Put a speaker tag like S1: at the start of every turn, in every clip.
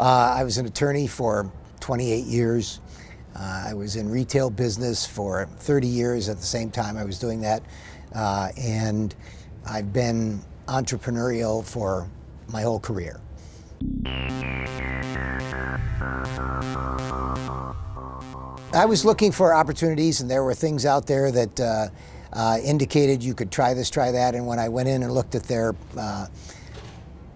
S1: I was an attorney for 28 years. I was in retail business for 30 years at the same time I was doing that. And I've been entrepreneurial for my whole career. I was looking for opportunities, and there were things out there that indicated you could try this, try that. And when I went in and looked at their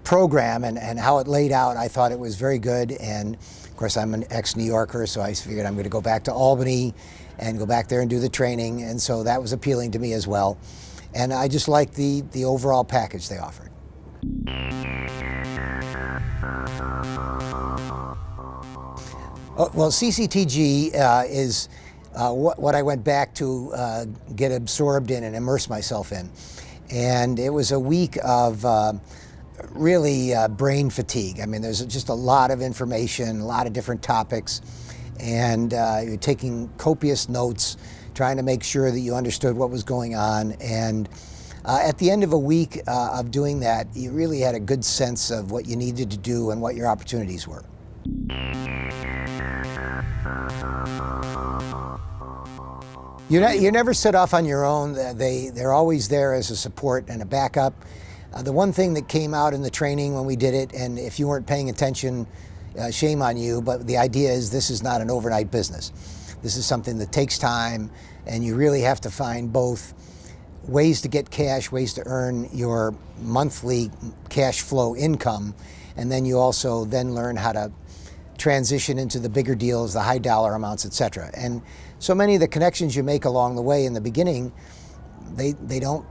S1: program and how it laid out, I thought it was very good. And of course, I'm an ex-New Yorker, so I figured I'm going to go back to Albany and go back there and do the training. And so that was appealing to me as well. And I just liked the overall package they offered. Well, C.C.T.G. is what I went back to get absorbed in and immerse myself in. And it was a week of really brain fatigue. I mean, there's just a lot of information, a lot of different topics, and you're taking copious notes, trying to make sure that you understood what was going on. And at the end of a week of doing that, you really had a good sense of what you needed to do and what your opportunities were. You're never set off on your own. They're always there as a support and a backup. The one thing that came out in the training when we did it, and if you weren't paying attention, shame on you, but the idea is this is not an overnight business. This is something that takes time, and you really have to find both ways to get cash, ways to earn your monthly cash flow income, and then you also then learn how to transition into the bigger deals, the high dollar amounts, etc. And so many of the connections you make along the way in the beginning, they don't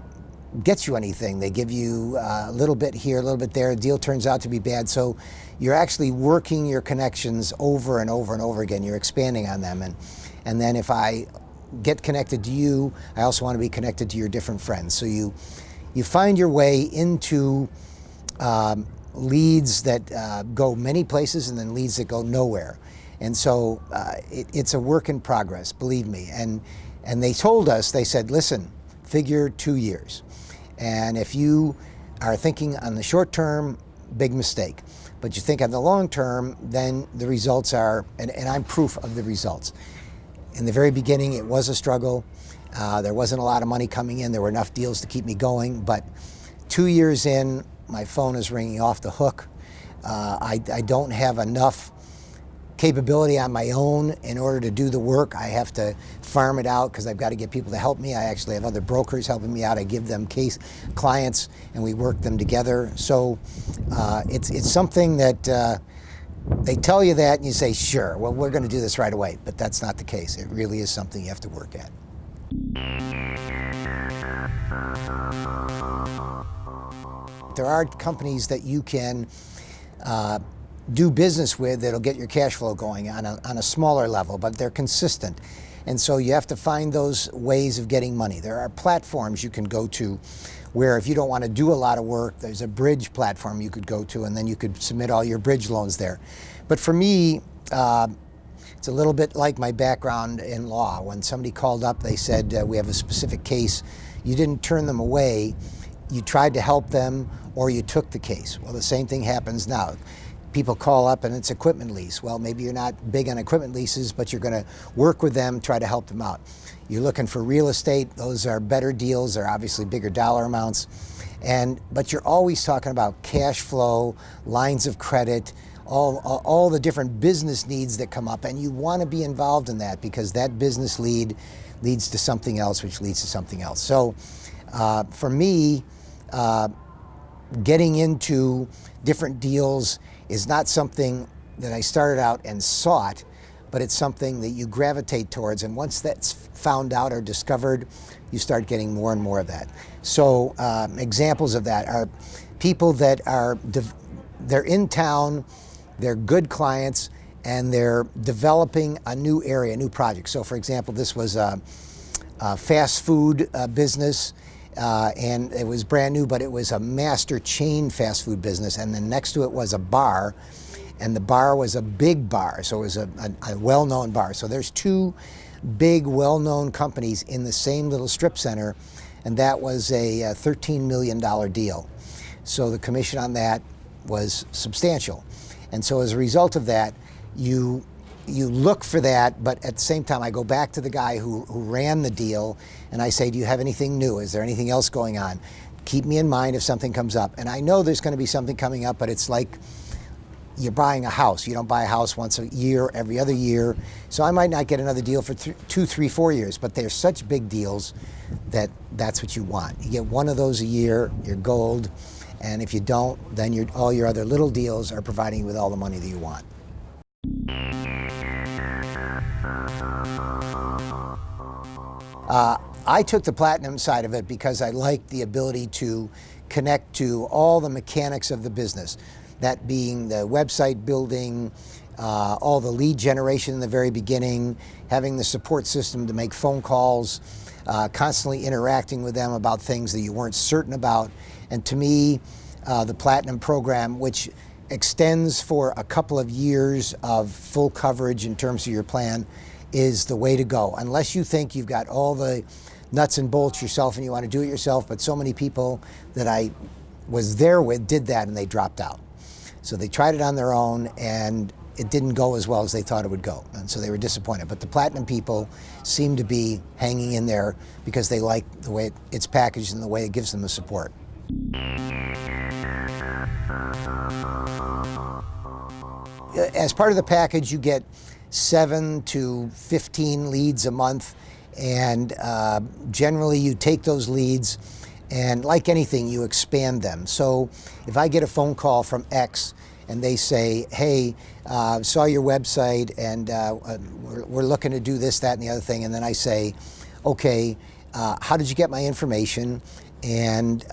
S1: get you anything. They give you a little bit here, a little bit there. The deal turns out to be bad. So you're actually working your connections over and over and over again. You're expanding on them. And then if I get connected to you, I also want to be connected to your different friends. So you find your way into leads that go many places and then leads that go nowhere. And so it's a work in progress, believe me. And they told us, they said, listen, figure 2 years. And if you are thinking on the short term, big mistake. But you think on the long term, then the results are, and I'm proof of the results. In the very beginning, it was a struggle. There wasn't a lot of money coming in. There were enough deals to keep me going. But 2 years in, my phone is ringing off the hook. I don't have enough capability on my own in order to do the work. I have to farm it out because I've got to get people to help me. I actually have other brokers helping me out. I give them clients and we work them together. So it's something that they tell you that and you say, sure, well, we're going to do this right away. But that's not the case. It really is something you have to work at. There are companies that you can do business with that'll get your cash flow going on a smaller level, but they're consistent. And so you have to find those ways of getting money. There are platforms you can go to where if you don't want to do a lot of work, there's a bridge platform you could go to, and then you could submit all your bridge loans there. But for me, it's a little bit like my background in law. When somebody called up, they said, we have a specific case. You didn't turn them away. You tried to help them, or you took the case. Well, the same thing happens now. People call up and it's equipment lease. Well, maybe you're not big on equipment leases, but you're going to work with them, try to help them out. You're looking for real estate. Those are better deals. They're obviously bigger dollar amounts. But you're always talking about cash flow, lines of credit, all the different business needs that come up. And you want to be involved in that because that business lead leads to something else, which leads to something else. So for me, getting into different deals is not something that I started out and sought, but it's something that you gravitate towards. And once that's found out or discovered, you start getting more and more of that. So examples of that are people that they're in town, they're good clients, and they're developing a new area, a new project. So for example, this was a fast food business. And it was brand new, but it was a master chain fast food business. And then next to it was a bar, and the bar was a big bar. So it was a well-known bar. So there's two big, well-known companies in the same little strip center, and that was a $13 million deal. So the commission on that was substantial. And so as a result of that, you look for that, but at the same time, I go back to the guy who ran the deal, and I say, do you have anything new? Is there anything else going on? Keep me in mind if something comes up. And I know there's going to be something coming up, but it's like you're buying a house. You don't buy a house once a year, every other year. So I might not get another deal for 2, 3, 4 years, but they're such big deals that that's what you want. You get one of those a year, you're gold. And if you don't, then all your other little deals are providing you with all the money that you want. I took the platinum side of it because I liked the ability to connect to all the mechanics of the business. That being the website building, all the lead generation in the very beginning, having the support system to make phone calls, constantly interacting with them about things that you weren't certain about. And to me, the Platinum program, which extends for a couple of years of full coverage in terms of your plan, is the way to go. Unless you think you've got all the nuts and bolts yourself and you want to do it yourself, but so many people that I was there with did that and they dropped out. So they tried it on their own and it didn't go as well as they thought it would go. And so they were disappointed. But the Platinum people seem to be hanging in there because they like the way it's packaged and the way it gives them the support. As part of the package, you get 7 to 15 leads a month, and generally you take those leads and, like anything, you expand them. So if I get a phone call from X and they say, hey, saw your website and we're looking to do this, that, and the other thing, and then I say, okay, how did you get my information? And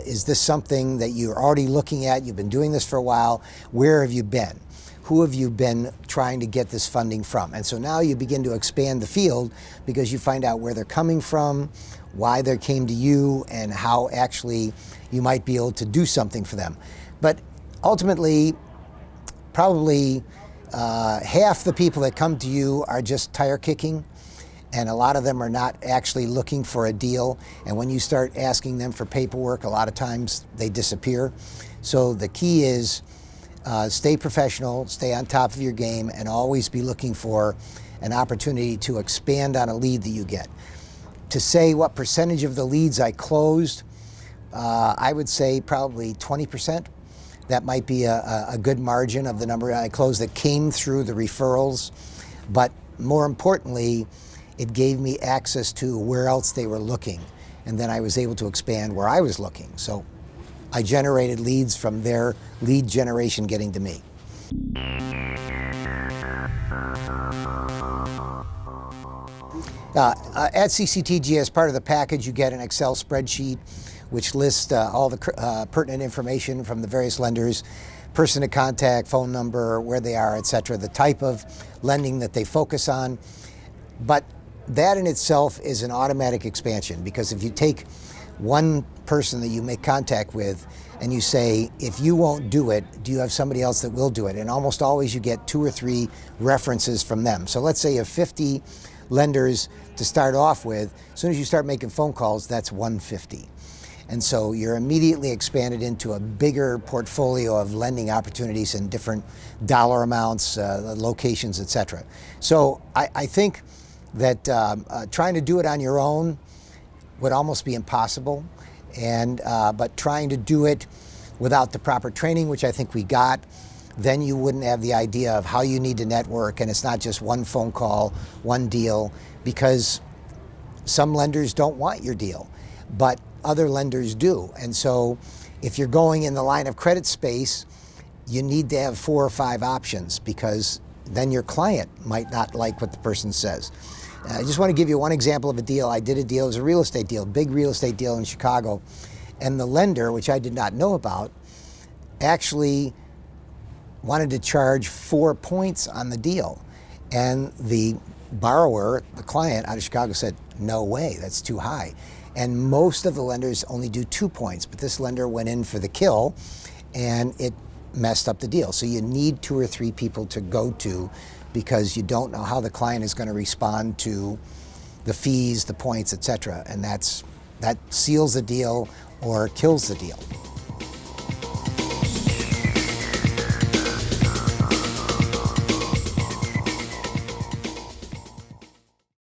S1: is this something that you're already looking at? You've been doing this for a while. Where have you been? Who have you been trying to get this funding from? And so now you begin to expand the field because you find out where they're coming from, why they came to you, and how actually you might be able to do something for them. But ultimately, probably half the people that come to you are just tire kicking, and a lot of them are not actually looking for a deal. And when you start asking them for paperwork, a lot of times they disappear. So the key is stay professional, stay on top of your game, and always be looking for an opportunity to expand on a lead that you get. To say what percentage of the leads I closed, I would say probably 20%. That might be a good margin of the number I closed that came through the referrals. But more importantly, it gave me access to where else they were looking. And then I was able to expand where I was looking. So I generated leads from their lead generation getting to me. At CCTG, as part of the package, you get an Excel spreadsheet which lists all the pertinent information from the various lenders, person to contact, phone number, where they are, etc., the type of lending that they focus on. But that in itself is an automatic expansion, because if you take one person that you make contact with and you say, if you won't do it, do you have somebody else that will do it? And almost always you get 2 or 3 references from them. So let's say you have 50 lenders to start off with. As soon as you start making phone calls, that's 150. And so you're immediately expanded into a bigger portfolio of lending opportunities in different dollar amounts, locations, etc. So I think that trying to do it on your own would almost be impossible, but trying to do it without the proper training, which I think we got, then you wouldn't have the idea of how you need to network, and it's not just one phone call, one deal, because some lenders don't want your deal, but other lenders do. And so if you're going in the line of credit space, you need to have 4 or 5 options, because then your client might not like what the person says. I just want to give you one example of a deal. I did a deal, it was a real estate deal, big real estate deal in Chicago. And the lender, which I did not know about, actually wanted to charge 4 points on the deal. And the borrower, the client out of Chicago, said, no way, that's too high. And most of the lenders only do 2 points, but this lender went in for the kill and it messed up the deal. So you need 2 or 3 people to go to, because you don't know how the client is going to respond to the fees, the points, etc. And that seals the deal or kills the deal.